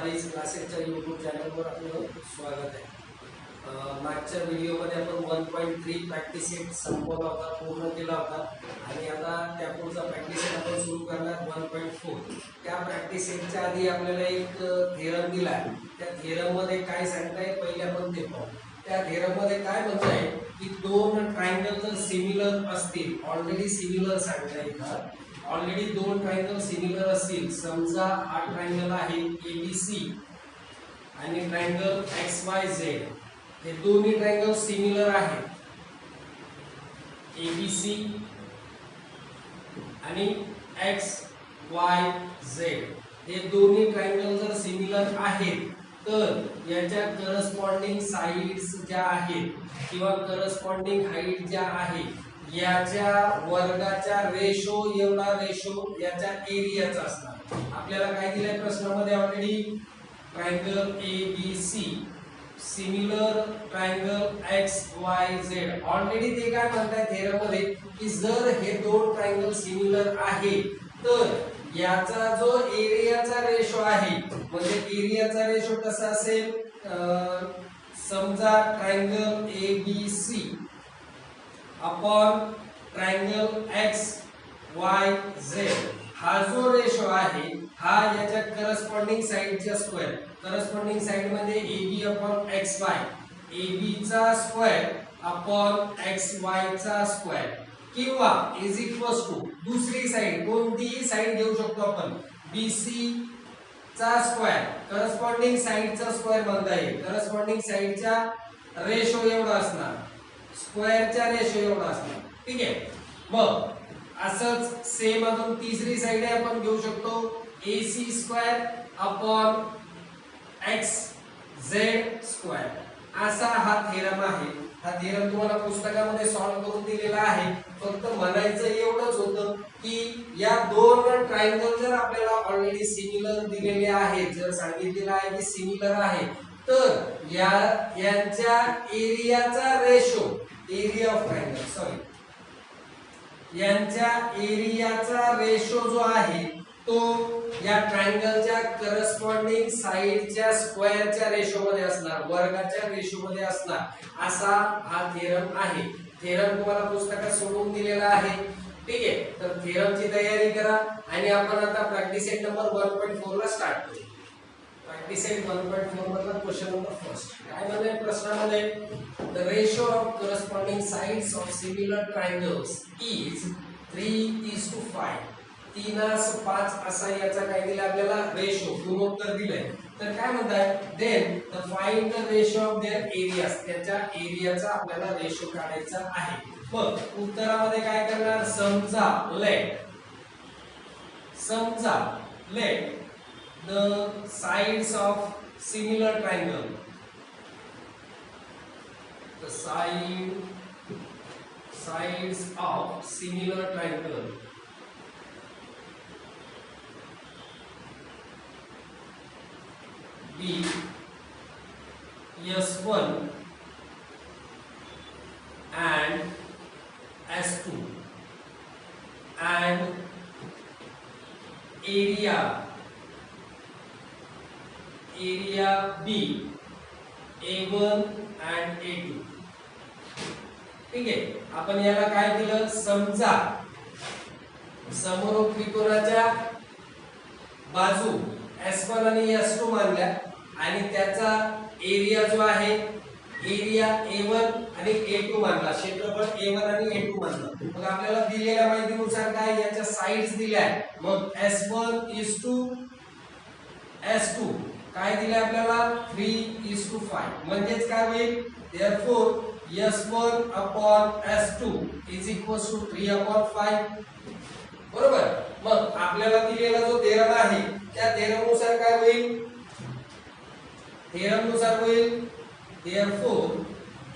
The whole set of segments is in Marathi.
वाईज क्लासेसच्या यूट्यूब चॅनलवर आपलं स्वागत आहे. मागच्या व्हिडिओमध्ये आपण 1.3 प्रॅक्टिस सेट संपवला होता, पूर्ण केला होता आणि आता त्या पुढचा प्रॅक्टिस सेट आपण सुरू करणार 1.4. त्या प्रॅक्टिस सेटच्या आधी आपल्याला एक थेरम दिला आहे. त्या थेरम मध्ये काय सांगताय पहिले आपण ते पाहू. त्या थेरम मध्ये काय म्हणताय की दोन ट्रायंगल जर सिमिलर असतील, ऑलरेडी सिमिलर सांगताय इथं, ऑलरेडी दोन ट्रायंगल सिमिलर असतील, समजा हा ट्रायंगल आहे ABC आणि ट्रायंगल XYZ, हे दोन्ही ट्रायंगल सिमिलर आहेत. ABC आणि XYZ हे दोन्ही ट्रायंगल जर सिमिलर आहेत तर याच्या करस्पॉन्डिंग साइड्स ज्या आहेत किंवा करस्पॉन्डिंग हाईट ज्या आहेत याच्या वर्गाच्या रेशो एवढा रेशो याच्या एरियाचा असणार. आपल्याला काय दिलंय प्रश्नामध्ये already, triangle ABC similar triangle XYZ. Already ते काय म्हणतात थेरम मध्ये की जर हे दोन ट्रायंगल सिमिलर आहे तर याचा जो एरियाचा रेशो आहे, म्हणजे एरियाचा रेशो कसा असेल, समजा triangle ABC upon triangle XYZ हा जो रेशो आहे हा याच्या करस्पॉन्डिंग साइडच्या स्क्वेअर, करस्पॉन्डिंग साइड मध्ये AB अपॉन XY, AB चा स्क्वेअर अपॉन XY चा स्क्वेअर, किंवा इज इक्वल्स टू दुसरी साइड कोणतीही साइड घेऊ शकतो आपण, BC चा स्क्वेअर, करस्पॉन्डिंग साइडचा स्क्वेअर म्हणता येईल. करस्पॉन्डिंग साइडच्या रेशो एवढा असणार, स्क्वेअरच्या रेशो एवढा असणार. ठीक आहे. मग असंच सेम अजून तिसरी साइड आहे आपण घेऊ शकतो, AC square upon XZ square. असा हा थेरम आहे. हा थेरम तुम्हाला पुस्तकामध्ये सॉल्व करून दिलेला आहे. फक्त म्हणायचं एवढंच होतं की या दोन ट्रायंगल जर आपल्याला ऑलरेडी सिमिलर दिलेले आहेत, जर सांगितलेलं आहे की सिमिलर आहे, तर यांच्या एरियाचा ratio, area of triangle sorry, यांच्या एरियाचा रेशो जो आहे तो या ट्रायंगलच्या करस्पॉन्डिंग साइडच्या स्क्वेअरच्या रेशो मध्ये असणार, वर्गाच्या रेशो मध्ये असणार. असा हा थेरम आहे. थेरम तुम्हाला पुस्तकात सोडून दिलेला आहे. ठीक आहे. तर थेरमची तयारी करा आणि आपण आता प्रॅक्टिस सेट नंबर 1.4 ला स्टार्ट करू. प्रॅक्टिस सेट 1.4 मधला क्वेश्चन नंबर फर्स्ट काय म्हणले प्रश्नामध्ये, the ratio of corresponding sides of similar triangles is 3:5. 3:5 असा याचा काय दिला आपल्याला रेशो, गुणोत्तर दिलंय. तर काय म्हणतात, then the find the ratio of their areas, त्याच्या एरियाचा आपल्याला रेशो काढायचा आहे. मग उत्तरामध्ये काय करणार, समजा late the sides of similar triangle, the sides of similar triangle be S1 and S2 and area B A1 and A2. ठीक आहे. आपण याला काय दिलं, समजा समोर त्रिकोणाच्या बाजू S1 आणि S2 मानल्या आणि त्याचा एरिया जो आहे, एरिया A1 आणि A2 मानला, क्षेत्रफळ A1 आणि A2 मानलं. मग आपल्याला दिलेल्या माहितीनुसार काय याच्या साइड्स दिल्या आहेत. मग S1 is to S2 काय दिले आपल्याला, 3:5. म्हणजेच काय होईल, therefore S1 upon S2 is equals to 3/5. बरोबर. मग आपल्याला दिलेला जो थेरम आहे त्या थेरमनुसार काय होईल, थेरमनुसार होईल therefore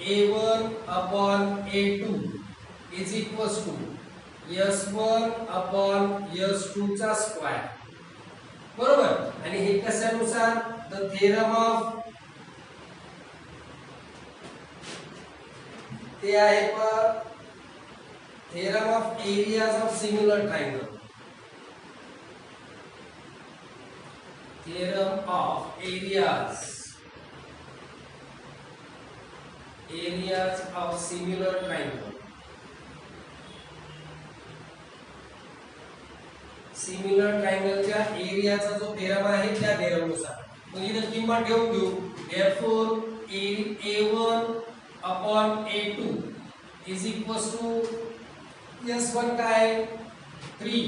A1 upon A2 is equals to S1 upon S2 चा स्क्वेअर. बरोबर. आणि हे कशानुसार, द थेरम ऑफ, ते आहे theorem of areas of similar triangle. theorem of areas of similar triangle. Similar ट्रायंगलच्या एरियाचा जो थेरम आहे त्या थेरम नुसार मग इथे किंमत ठेवून घेऊ. therefore a1 upon a2 is equals to s1 काय 3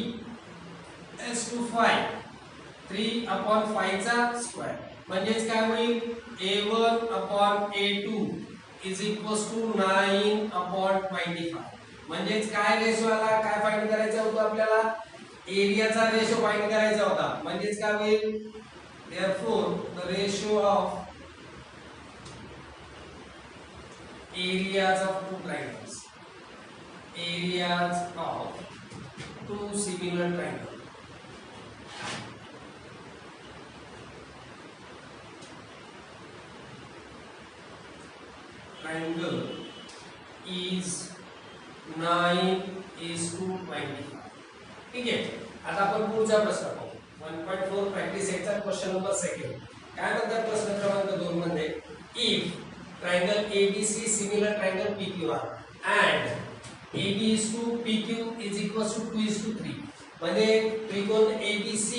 s2 5 3 upon 5 चा स्क्वेअर म्हणजेच काय होईल a1 upon a2 is equals to 9 upon 25 म्हणजेच काय रेशो आला काय फाइंड करायचा होता आपल्याला एरियाचा रेशो फाइंड करायचा होता म्हणजेच काय होईल therefore the ratio of areas of two triangles areas of two similar triangles triangle is 9:25 ठीक आहे. आता आपण पुढचा प्रश्न पाहू 1.4 प्रॅक्टिस याचा क्वेश्चन नंबर सेकंड काय म्हणतात प्रश्न क्रमांक 2 मध्ये if triangle ABC similar triangle PQR and AB is to PQ is equals to 2:3 म्हणजे त्रिकोण ABC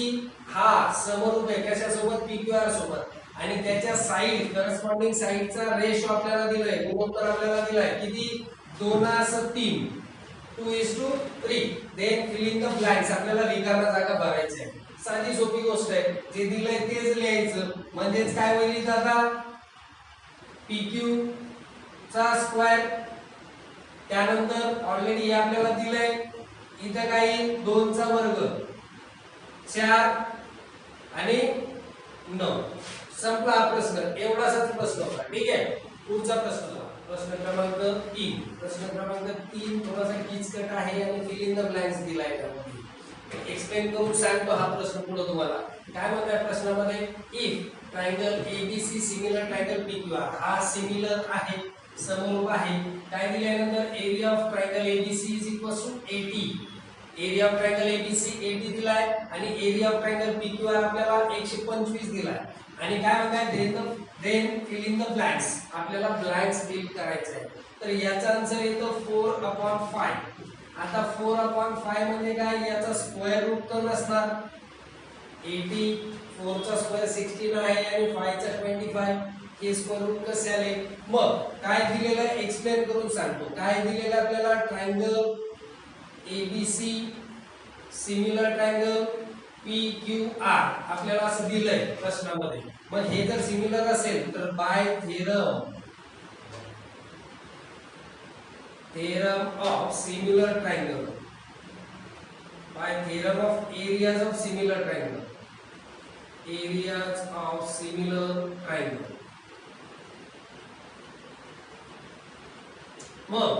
हा समरूप आहे कशा सोबत PQR सोबत आणि त्याच्या साइड करस्पॉन्डिंग साइडचा रेशो आपल्याला दिलाय गुणोत्तर आपल्याला दिलाय किती 2:3 2:3 then fill in the blanks आपल्याला रिकाम्या जागा भरायच्या आहे साधी सोपी गोष्ट आहे जे दिलंय तेच लिहायचं म्हणजेच काय होईल आता PQ चा स्क्वेअर त्यानंतर ऑलरेडी आपल्याला दिलंय इथे काही 2 चा वर्ग 4 आणि 9 संपला हा प्रश्न एवढाच प्रश्न होता ठीक आहे. पुढचा प्रश्न प्रश्न क्रमांक 3 प्रश्न क्रमांक 3 थोडासा किचकट आहे आणि फिल इन द ब्लँक्स दिलाय त्यामध्ये एक्सप्लेन करून सांगतो हा प्रश्न पुढे तुम्हाला काय म्हणताय प्रश्नामध्ये if triangle ABC similar triangle PQR हा सिमिलर आहे समरूप आहे काय दिल्यानंतर area of triangle ABC is equals to 80 area of triangle ABC 80 दिलाय आणि एरिया ऑफ ट्रायंगल PQR आपल्याला 125 दिलाय आणि काय म्हणताय then fill in the blanks आपल्याला ब्लँक्स फिल करायचे आहे तर याचा आन्सर येतो 4/5 आता 4/5 म्हणजे काय याचा स्क्वेअर रूट तर नसणार 80 4 चा स्क्वेअर 16 आहे आणि 5 चा 25 हे स्क्वेअर रूट कसे आले मग काय दिलेलं आहे एक्सप्लेन करून सांगतो काय दिलेलं आपल्याला triangle ABC similar triangle PQR आपल्याला असं दिलंय प्रश्नामध्ये मग हे जर सिमिलर असेल तर bye theorem of similar triangle by theorem of areas of similar triangle मग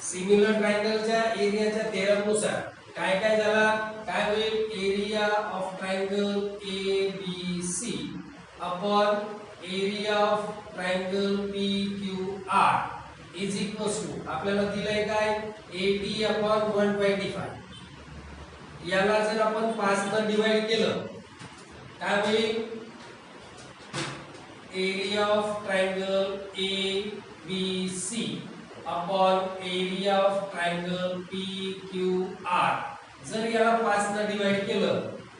सिमिलर ट्रायंगलच्या एरियाच्या थेरम नुसार काय काय झाला काय होईल area of triangle ABC upon area of triangle PQR is equals to आपल्याला दिलंय काय 80/125 याला जर आपण 5 ने डिवाइड केलं काय होईल area of triangle ABC upon area of triangle PQR जर याला 5 ने डिवाइड केलं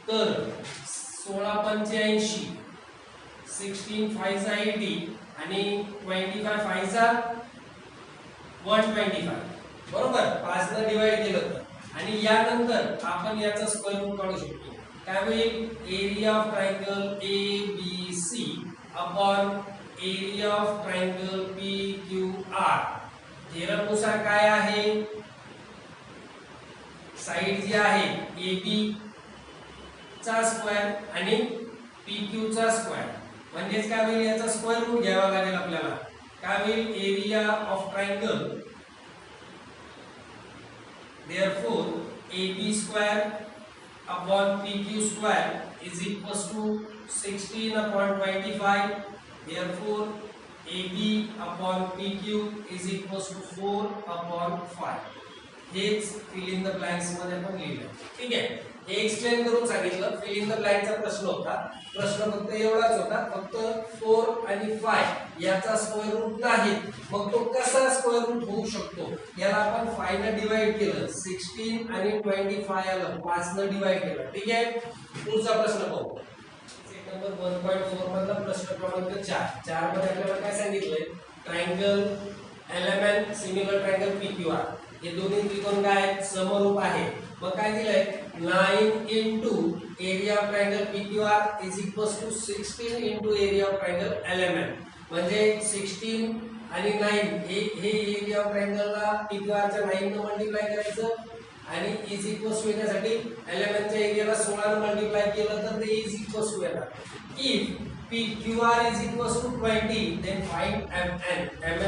तर 1685 16 5 चा 80 आणि 25 5 चा 125 बरोबर 5 ने डिवाइड केलं तर आणि यानंतर आपण याचा स्क्वेअर रूट काढू शकतो काय होईल area of triangle ABC upon area of triangle PQR theorem नुसार काय आहे साइड जी आहे AB चा स्क्वेअर आणि PQ चा स्क्वेअर म्हणजेच काय होईल याचा स्क्वेअर रूट घ्यावा लागेल आपल्याला काय होईल area of triangle therefore AB square upon PQ square is equals to 16/25 therefore AB upon PQ is equals to 4/5 हेच फिल इन द ब्लँक्स मध्ये आपण लिहिलं. ठीक आहे, हे एक्सप्लेन करून सांगितलं. फिल इन द ब्लँकचा प्रश्न होता. प्रश्न फक्त एवढाच होता, फक्त 4 आणि 5 याचा स्क्वेअर रूट नाही. मग तो कसा स्क्वेअर रूट होऊ शकतो, याला आपण 5 ने डिवाइड केलं, 16 आणि 25 आलं, 5 ने डिवाइड केलं. ठीक आहे, पुढचा प्रश्न पाहू. नंबर 1.4 मधला प्रश्न क्रमांक 4 मध्ये आपल्याला काय सांगितलंय, triangle element similar triangle PQR हे दोन्ही त्रिकोण काय आहेत, समरूप आहे. मग काय दिलंय, 9 into area of triangle PQR is equals to 16 into area of triangle element. म्हणजे 16 आणि 9 हे एरिया ऑफ ट्रायंगलला PQR च्या 9 ने मल्टिप्लाय करायचं आणि इज इक्वल्स टू येण्यासाठी एलिमेंटच्या एरियाला 16 ने मल्टिप्लाय केलं तर ते इज इक्वल्स टू येणार. If PQR is equals to 20 then find MN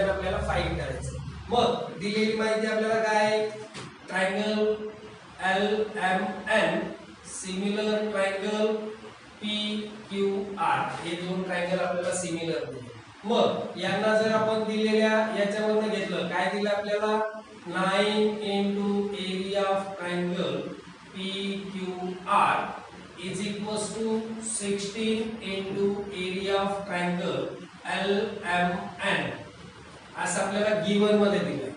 आपल्याला फाइंड करायचं. मग दिलेली माहिती आपल्याला काय, triangle LMN similar triangle PQR हे दोन ट्रायंगल आपल्याला सिमिलर दिले. मग यांना जर आपण दिलेल्या याच्यावरून घेतलं, काय दिलं आपल्याला, 9 into area of triangle PQR is equals to 16 into area of triangle LMN असं आपल्याला गिवन मध्ये दिलंय.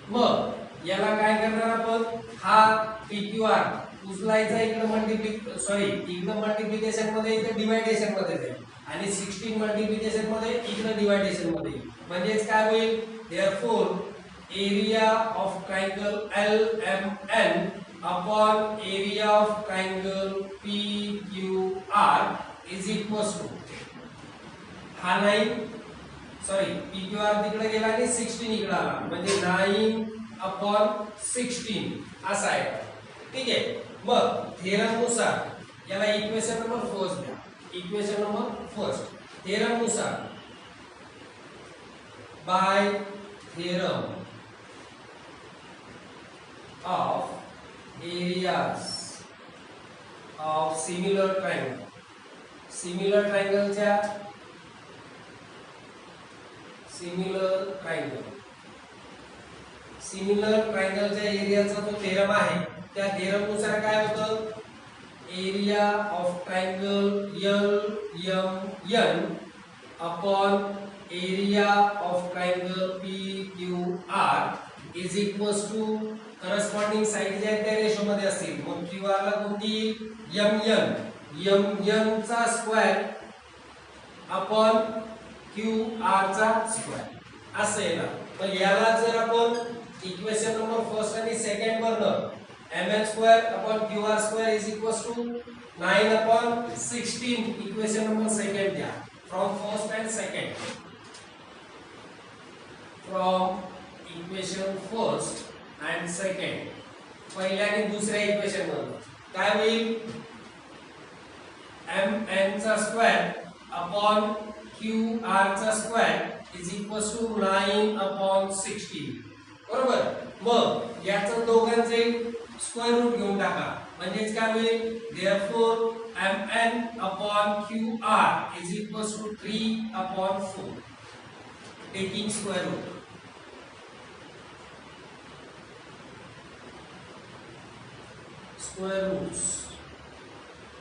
मग याला काय करणार आपण, हा PQR उचलायचा इकडे मल्टिप्लिकेशन मध्ये, इथे डिवायडेशन मध्ये जाईल आणि 16 मल्टिप्लिकेशन मध्ये इकडे डिवायडेशन मध्ये. म्हणजेच काय होईल, therefore area of triangle LMN upon area of triangle PQR is equals to, हा 9 PQR तिकडे गेला आणि 16 इकडे आला, म्हणजे 9 अपॉन 16 असा आहे. ठीक आहे, मग थेरम नुसार याला इक्वेशन नंबर फर्स्ट द्या. इक्वेशन नंबर फर्स्ट, थेरम नुसार by theorem of areas of similar triangle, similar ट्रायंगलच्या एरियाचा जो थेरम आहे, त्या थेरम नुसार काय होतं, area of triangle LMN upon area of triangle PQR is equals to corresponding side ज्या त्या रेशो मध्ये असतील. मग QR ला कोणती, MN चा स्क्वेअर अपॉन QR चा स्क्वेअर असं येणार. तर याला जर आपण इक्वेशन नंबर फर्स्ट आणि सेकंड वरनं MN square upon QR square is equals to 9 upon 16 equation number second द्या, from first and second, from equation first and second, पहिल्या आणि दुसऱ्या इक्वेशन मध्ये काय होईल, MN चा स्क्वेअर अपॉन QR चा square is equals to 9 upon 16. बरोबर. मग याचं दोघांचे स्क्वेअर रूट घेऊन टाका, म्हणजेच काय होईल, therefore MN upon QR is equals to 3 upon 4 taking square root. Square roots.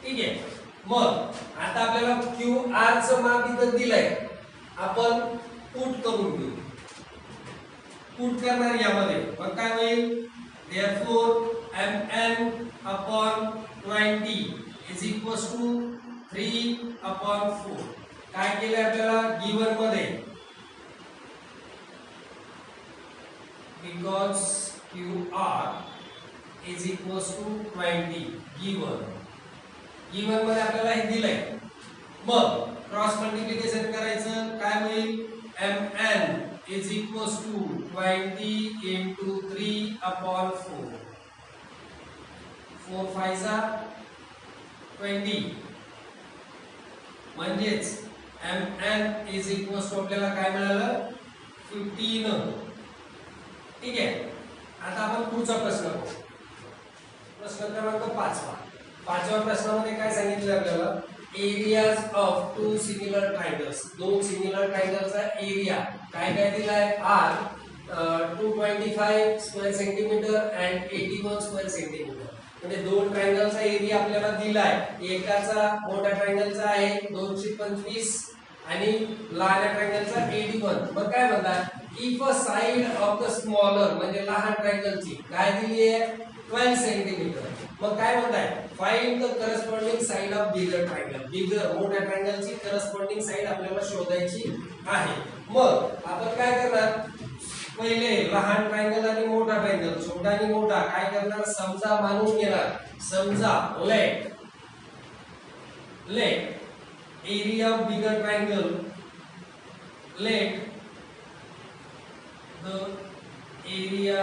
ठीक आहे, मग आता आपल्याला QR चं माप इथं दिलंय, आपण पुट करून घेऊ. पुट करणार यामध्ये, मग काय होईल, therefore MN upon 20 is equals to 3 upon 4. काय केलं आपल्याला गिवन मध्ये, because QR is equals to 20 given मध्ये आपल्याला हे दिलंय. मग क्रॉस मल्टिप्लिकेशन करायचं, काय होईल, MN is equals to 20 into 3 upon 4, 4 5 20, म्हणजेच MN इज इक्वल्स टू आपल्याला काय मिळालं, 15. ठीक आहे, आता आपण पुढचा प्रश्न पाहू. प्रश्न क्रमांक 5व्या प्रश्नामध्ये काय सांगितलं आपल्याला, areas of two similar triangles, दोन सिमिलर ट्रायंगलचा एरिया काय काय दिलाय, R 225 25 square centimetre and 81 square centimetre. म्हणजे दोन ट्रायंगलचा एरिया आपल्याला दिलाय. एकाचा मोठ्या ट्रायंगलचा आहे 225 आणि लहान ट्रायंगलचा 81. मग काय म्हणतात, if a side of the smaller म्हणजे लहान ट्रायंगलची काय दिली आहे 12 सेंटीमीटर. मग काय म्हणताय, find the corresponding side of bigger triangle. Bigger मोठ्या ट्रायंगलची करस्पॉन्डिंग साइड आपल्याला शोधायची आहे. मग आपण काय करणार, पहिले लहान ट्रायंगल आणि मोठा ट्रायंगल, छोटा आणि मोठा काय करणार, समजा मानून घेणार. समजा let area of bigger triangle, let the area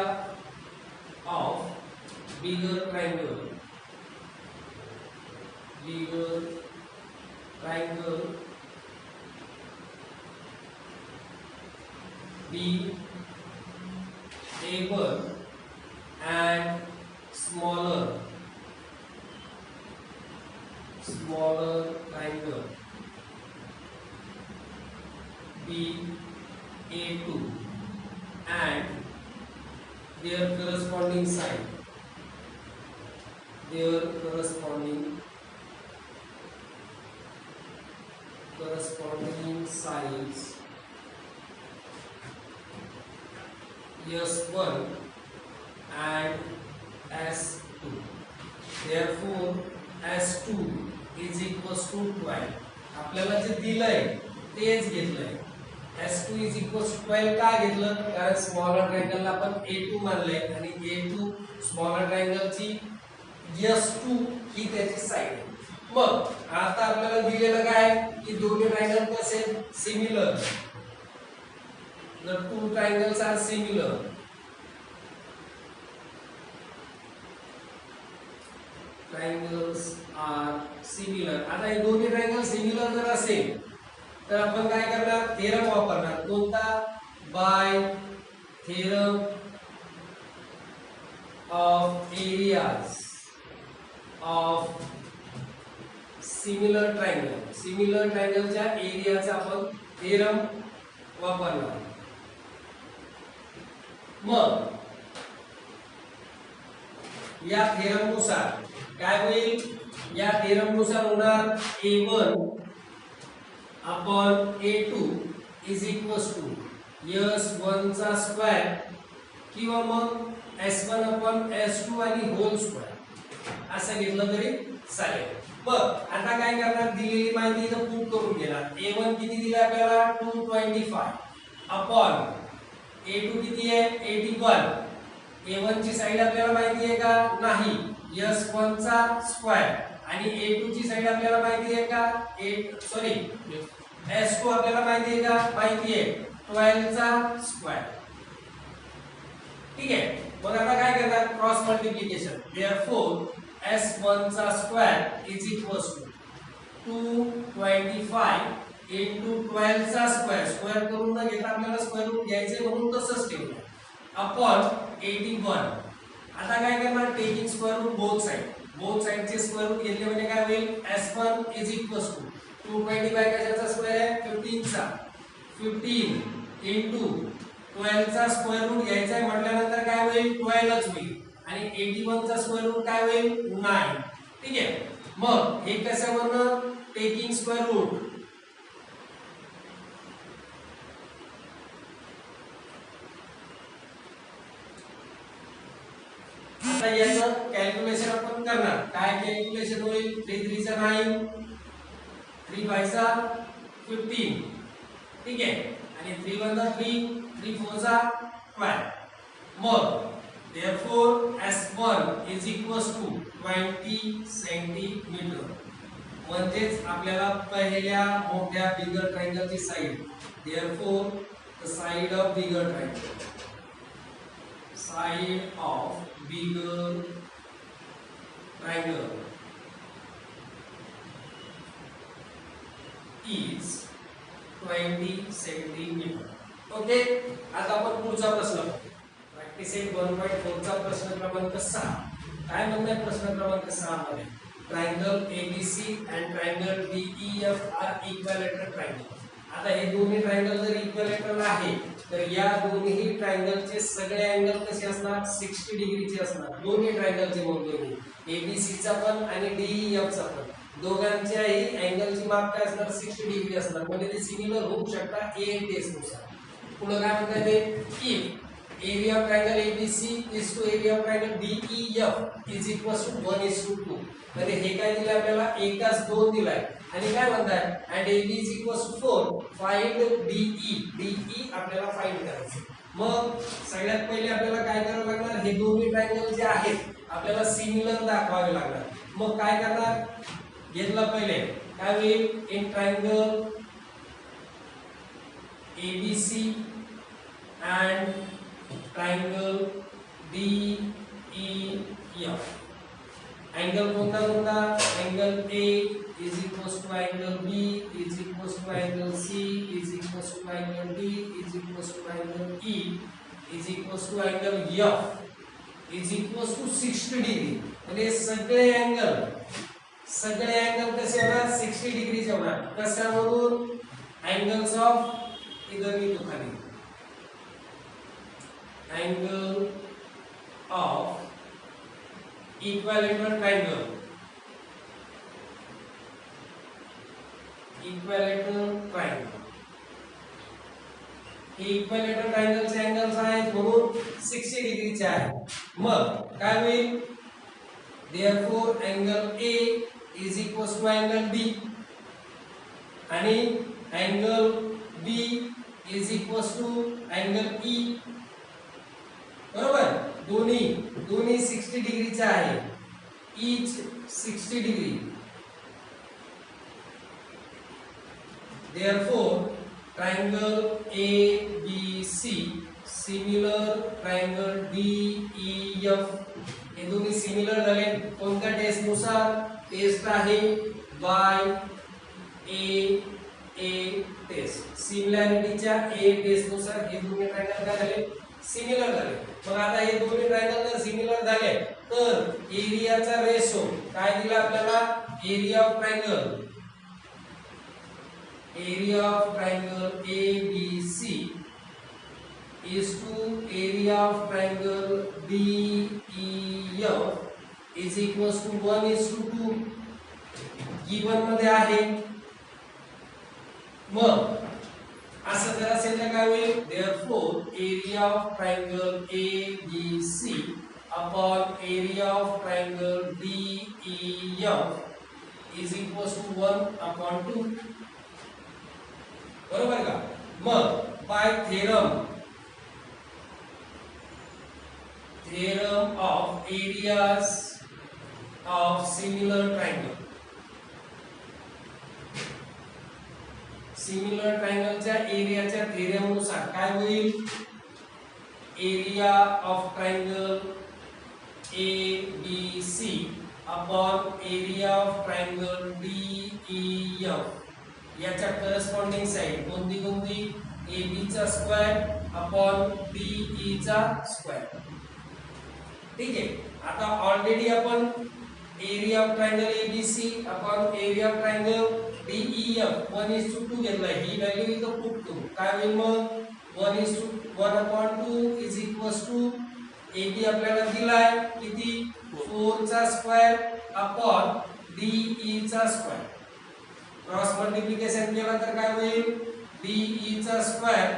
of bigger triangle be able and smaller triangle be A2 and their corresponding side, their corresponding sides S1 and S2. Therefore S2 is equals to 12. आपल्याला जे दिलंय तेच घेतलंय. S2 is equals to 12 का घेतलं, कारण स्मॉलर ट्रायंगलला आपण A2 मानलंय आणि A2 स्मॉलर ट्रायंगलची S2 ही त्याची साइड आहे. मग आता आपल्याला दिलेलं काय की दोन्ही ट्रायंगल कसे similar. The two triangles are similar. Triangles are similar. आता हे दोन्ही ट्रायंगल सिमिलर जर असेल तर आपण काय करणार, थेरम वापरणार. कोणता, by theorem of areas of similar triangle. Similar ट्रायंगलच्या एरियाचा आपण थेरम वापरणार. मग या थेरम नुसार काय होईल, या थेरम नुसार होणार A1 upon A2 is equals to S1 चा स्क्वेअर किंवा मग S1 अपॉन S2 आणि होल स्क्वेअर असं घेतलं तरी चालेल. बघ आता काय करणार, दिलेली माहिती इथं पुट करून घेणार. A1 किती दिला आपल्याला 225 अपॉन A2 किती आहे 81. A1 ची साइड आपल्याला माहिती आहे का, नाही. S1 चा स्क्वेअर आणि A2 ची साइड आपल्याला माहिती आहे का, S2 आपल्याला माहिती आहे का, माहिती आहे 12 चा स्क्वेअर. ठीक आहे. मग आता काय करणार, क्रॉस मल्टिप्लिकेशन. देयरफॉर S1 चा square is equals to 225 into 12 चा स्क्वेअर. स्क्वेअर करून न घेता आपल्याला स्क्वेअर रूट घ्यायचे म्हणून तसंच ठेवलं अपॉन 81. आता काय करणार, टेकिंग स्क्वेअर रूट बोथ साइडचे स्क्वेअर रूट घेतले म्हणजे काय होईल, S1 इज इक्वल्स टू 225 कशाचा स्क्वेअर आहे 15 चा, 15 into 12 चा स्क्वेअर रूट घ्यायचा आहे म्हटल्यानंतर काय होईल 12 च होईल आणि 81 चा स्क्वेअर रूट काय होईल 9. ठीक आहे. मग हे कशावरनं, टेकिंग स्क्वेअर रूट. आता याचं कॅल्क्युलेशन आपण करणार. काय कॅल्क्युलेशन होईल, 3 3 चा 9, 3 5 चा 15. ठीक आहे. आणि 3 1 चा 3, 3 4 चा 12. मग therefore S1 is equals to 20 centimetre. म्हणजेच आपल्याला पहिल्या मोठ्या बिगर ट्रायंगलची side, therefore the side of bigger triangle, side of bigger triangle is 20 centimetre. Okay. आता आपण पुढचा प्रश्न बघू. प्रॅक्टिस 1.4 चा प्रश्न क्रमांक 6. काय म्हणताय प्रश्न क्रमांक 6 मध्ये, triangle ABC and triangle DEF are equilateral triangle. आता हे दोन्ही ट्रायंगल जर इक्विलॅटरल आहे तर या दोन्ही ट्रायंगलचे सगळे अँगल कसे असणार 60 डिग्रीचे असणार. दोन्ही ट्रायंगलचे म्हणतोय मी एबीसी चा पण आणि डीईएफ चा पण दोघांच्याही अँगलची माप काय असणार 60 डिग्री असणार. म्हणजे ते सिमिलर होऊ शकतात ए टेस्ट नुसार. पुढे काय म्हणतात ते if area of triangle ABC is to area of triangle DEF is equals to 1:2 म्हणजे हे काय दिलं आपल्याला एकाच 2 दिलाय आणि काय म्हणताय and AB is equals to 4 find DE आपल्याला फाइंड करायचं. मग सगळ्यात पहिले आपल्याला काय करावं लागणार हे दोन्ही ट्रायंगल जे आहेत आपल्याला सिमिलर दाखवावे लागणार. मग काय करणार घेतलं पहिले काय होईल in triangle ABC and triangle DEF angle कोणता कोणता angle A is equals to angle B is equals to angle C is equals to angle D is equals to angle E is equals to angle F is equals to 60 degree. म्हणजे सगळे अँगल कसे होणार 60 डिग्रीचे होणार. कशावरून angles of इधर मी तो खाली angle of equilateral triangle हे इक्विलॅटरल ट्रायंगलचे अँगल्स आहेत म्हणून 60 डिग्रीचे आहेत. मग काय होईल therefore angle A is equals to angle B आणि angle B is equals to angle E. बरोबर दोन्ही 60 डिग्रीचे आहे each 60 degree. therefore triangle ABC similar triangle DEF हे दोन्ही सिमिलर झाले. कोणत्या टेस्ट नुसार टेस्ट आहे बाय ए टेस्ट सिमिलॅरिटीच्या ए टेस्ट नुसार हे दोन्ही ट्रायंगल काय झाले सिमिलर झाले. मग आता हे दोन्ही ट्रायंगल जर सिमिलर झाले तर एरियाचा रेशो काय दिला आपल्याला area of triangle ABC is to area of triangle DEF is equals to 1:2 given मध्ये आहे. मग असं जर असेल तर काय होईल therefore area of triangle ABC upon area of triangle DEF is equals to 1/2 बरोबर का. मग by theorem of areas of similar triangleच्या एरियाच्या थेरमनुसार काय होईल area of triangle ABC upon area of triangle DEF याच्या करस्पॉन्डिंग साइड कोणती AB चा स्क्वेअर अपॉन DE चा स्क्वेअर. ठीक आहे. आता ऑलरेडी आपण area of triangle ABC upon area of triangle DEF 1:2 घेतलाय. ही व्हॅल्यू इथं पुट करू काय होईल मग 1:2 इज इक्वल्स टू AB आपल्याला दिलाय किती 4 चा स्क्वेअर अपॉन DE चा स्क्वेअर. क्रॉस मल्टिप्लिकेशन केला तर काय होईल DE चा square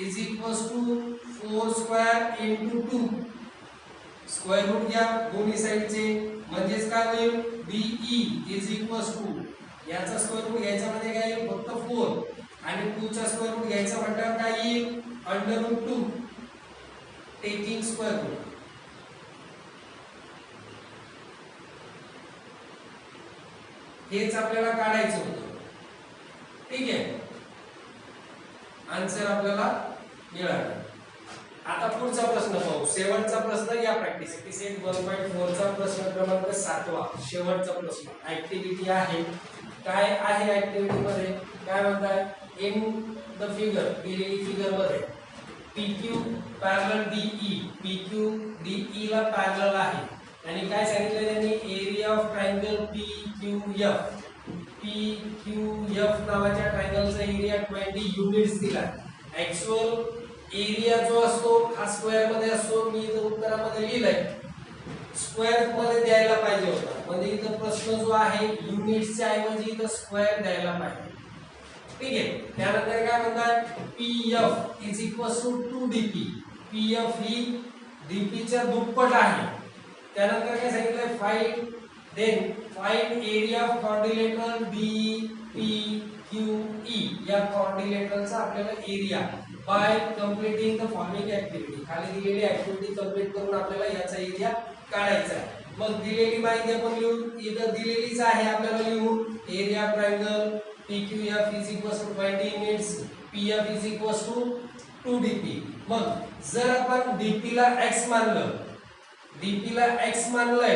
is equals to 4 square into 2 square root घ्या दोन्ही साइडचे म्हणजेच काय होईल DE इज इक्वल्स टू याचा स्क्वेअर रूट घ्यायचा म्हणजे काय येईल फक्त 4 आणि 2 चा स्क्वेअर रूट घ्यायचा म्हटल्यावर काय येईल √2 टेकिंग स्क्वेअर रूट. हेच आपल्याला काढायचं होतं. ठीक आहे आन्सर आपल्याला मिळाला. आता पुढचा प्रश्न पाहू. शेवटचा प्रश्न या प्रॅक्टिस सेट 1.4 चा प्रश्न क्रमांक 7वा शेवटचा प्रश्न ऍक्टिव्हिटी आहे. काय आहे ऍक्टिव्हिटी मध्ये काय म्हणताय इन द फिगर दिलेली फिगर मध्ये PQ parallel DE PQ DE ला पॅरलल आहे आणि काय सांगितलं त्यांनी area of triangle PQF PQF नावाच्या ट्रायंगलचा एरिया 20 युनिट्स दिला. ऍक्च्युअल एरिया जो असतो हा स्क्वेअर मध्ये असतो. मी इथं उत्तरामध्ये लिहिलंय स्क्वेअर मध्ये द्यायला पाहिजे होता, म्हणजे इथं प्रश्न जो आहे युनिट्सच्या ऐवजी इथं स्क्वेअर द्यायला पाहिजे. ठीक आहे. त्यानंतर काय म्हणतात PF is equals to 2dp. PF ही dp च्या दुप्पट आहे. त्यानंतर काय सांगितलंय find area of quadrilateral BPQE. या क्वाड्रिलेटरलचा आपल्याला area by completing the following activity. खाली दिलेली ऍक्टिव्हिटी कंप्लीट करून आपल्याला याचा एरिया काढायचा आहे. मग दिलेली माहिती आपण लिहून इथं दिलेलीच आहे आपल्याला लिहून area triangle PQF is equals to 20 units, PF is equals to 2dp. मग जर आपण dp ला x मानलं, dp ला x मानलंय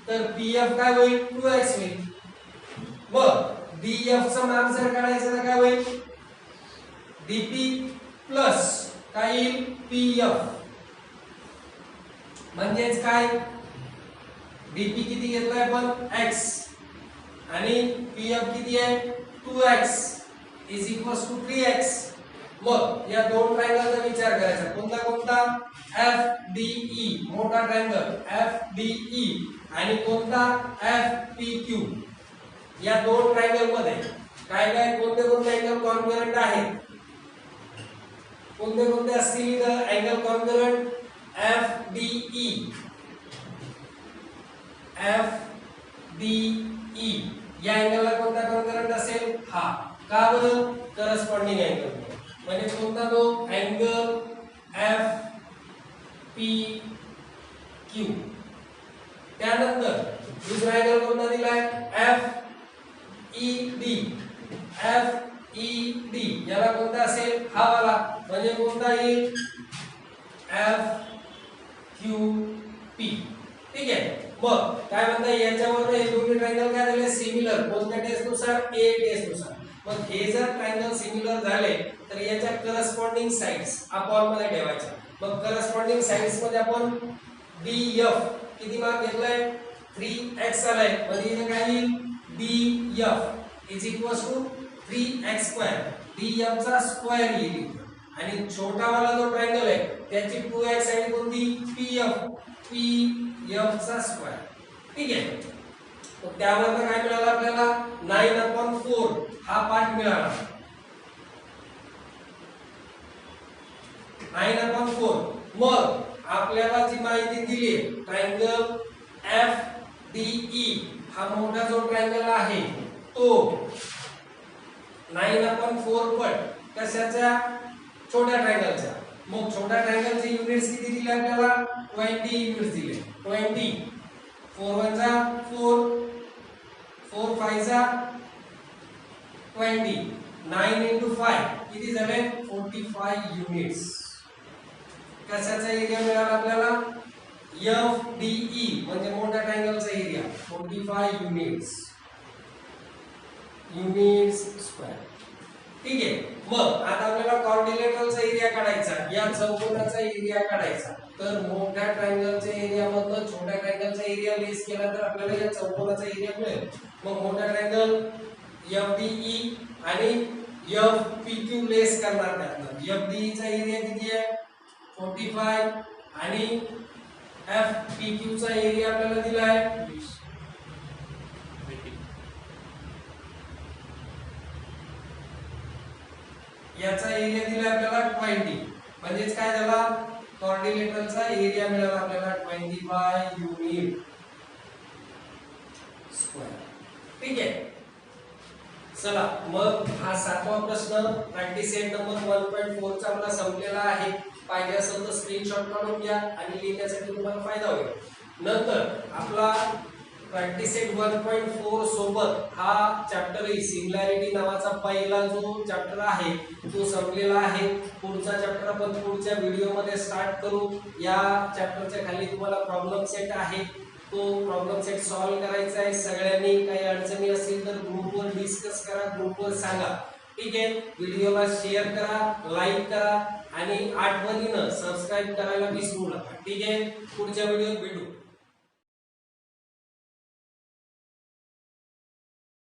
तर PF काय होईल 2x होईल. मग df चं मान जर काढायचं तर काय होईल dp प्लस काय येईल PF. म्हणजेच काय dp किती घेतलाय आपण x आणि PF किती आहे 2x is equals to 3x. मग या दोन ट्रायंगलचा विचार करायचा. कोणता कोणता FDE मोठा ट्रायंगल FDE आणि कोणता FPQ. या दोन ट्रायंगल मध्ये काय काय कोणते कोणते अँगल कॉन्ग्रुएंट आहेत, कोणते कोणते असतील इथं अँगल कॉन्ग्रुएंट FDE या अँगलला कोणता कॉन्ग्रुएंट असेल हा. का बरं करस्पॉन्डिंग अँगल. म्हणजे कोणता तो अँगल FPQ. त्यानंतर दुसरा अँगल कोणता दिलाय FED. याला कोणता असेल हा वाला, म्हणजे कोणता येईल FQP. ठीक आहे. मग काय म्हणता याच्यावर हे दोन्ही ट्रायंगल काय झाले सिमिलर. कोणत्या टेस्ट नुसार ए टेस्ट नुसार. मग हे जर ट्रायंगल सिमिलर झाले तर याच्या करस्पॉन्डिंग साइड्स आपण मध्ये ठेवायच्या. मग करस्पॉन्डिंग साइड्स मध्ये आपण BF किती मार्क घेतलाय 3x आलाय. म्हणजे इथे काय येईल BF is equals to 3x². BF चा स्क्वेअर येईल. आणि छोटा वाला जो ट्रायंगल आहे त्याची 2x आणि कोणती PF चा स्क्वेअर. ठीक आहे. तर त्यामध्ये काय मिळालं आपल्याला 9/4 हा पार्ट मिळाला. 9/4. मग आपल्याला जी माहिती दिली ट्रायंगल FDE हा मोठा जो ट्रायंगल आहे तो 9/4 पट कशाच्या छोट्या ट्रायंगलच्या. मग छोट्या ट्रायंगलचे युनिट्स किती दिले आपल्याला 20 युनिट्स दिले. 20 4 1 जा 4 4 5 जा 20 9 into 5 किती झाले 45 युनिट्स. कशाचा एरिया मिळाला आपल्याला FDE म्हणजे मोठ्या ट्रायंगलचा एरिया 45 युनिट्स स्क्वेअर. ठीक आहे. मग आता आपल्याला क्वाड्रिलेटरलचा एरिया काढायचा, या चौकोनाचा एरिया काढायचा. तर मोठ्या ट्रायंगलच्या एरिया मधनं छोट्या ट्रायंगलचा एरिया लेस केला तर आपल्याला या चौकोनाचा एरिया मिळेल. मग मोठा ट्रायंगल FDE आणि FPQ लेस करणार त्यातनं. FDE चा एरिया किती आहे 45 आणि FPQ चा एरिया आपल्याला दिला आहे 20. याचा एरिया दिला आपल्याला 20. म्हणजेच काय झाला क्वाड्रिलेटरलचा एरिया मिळाला आपल्याला 25 युनिट स्क्वेअर. ठीक आहे. चला मग हा 7वा प्रश्न प्रॅक्टिस सेट नंबर 1.4 चा आपला संपलेला आहे. पाहिजे असेल तर स्क्रीनशॉट काढून घ्या आणि लिहिण्यासाठी तुम्हाला फायदा होईल. नंतर आपला प्रॅक्टिस सेट 1.4 सोबत हा चॅप्टर सिंगुलॅरिटी नावाचा पहिला जो चॅप्टर आहे तो संपलेला आहे. पुढचा चॅप्टर आपण पुढच्या व्हिडिओ मध्ये स्टार्ट करू. या चॅप्टरच्या खाली तुम्हाला प्रॉब्लेम सेट आहे, तो प्रॉब्लेम सेट सॉल्व्ह करायचा आहे. सगळ्यांनी काही अडचणी असतील तर ग्रुपवर डिस्कस करा, ग्रुपवर सांगा. ठीक आहे. व्हिडिओला शेअर करा, लाईक करा आणि आठवणीनं सबस्क्राइब करायला विसरू नका. ठीक आहे. पुढच्या व्हिडिओत भेटू.